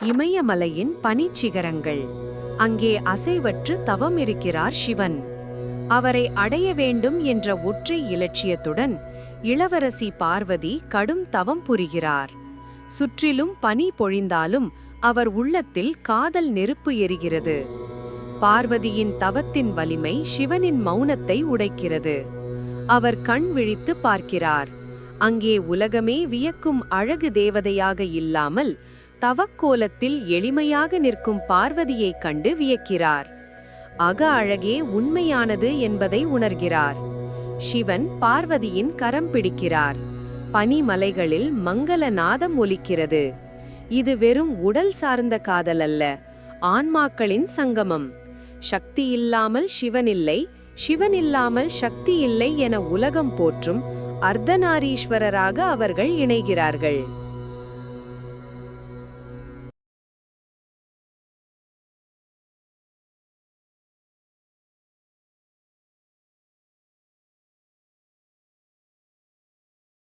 இமயமலையின் பனிச்சிகரங்கள். அங்கே அசைவற்று தவம் இருக்கிறார் சிவன். அவரை அடைய வேண்டும் என்ற ஒற்றை இலட்சியத்துடன் இளவரசி பார்வதி கடும் தவம் புரிகிறார். சுற்றிலும் பனி பொழிந்தாலும் அவர் உள்ளத்தில் காதல் நெருப்பு எரிகிறது. பார்வதியின் தவத்தின் வலிமை சிவனின் மௌனத்தை உடைக்கிறது. அவர் கண் விழித்து பார்க்கிறார். அங்கே உலகமே வியக்கும் அழகு தேவதையாக இல்லாமல் தவக்கோலத்தில் எளிமையாக நிற்கும் பார்வதியைக் கண்டு வியக்கிறார். அக அழகே உண்மையானது என்பதை உணர்கிறார். சிவன் பார்வதியின் கரம் பிடிக்கிறார். பனிமலைகளில் மங்கள நாதம் ஒலிக்கிறது. இது வெறும் உடல் சார்ந்த காதல் அல்ல, ஆன்மாக்களின் சங்கமம். சக்தி இல்லாமல் சிவனில்லை, சிவன் இல்லாமல் சக்தி இல்லை என உலகம் போற்றும் அர்த்தநாரீஸ்வரராக அவர்கள் இணைகிறார்கள்.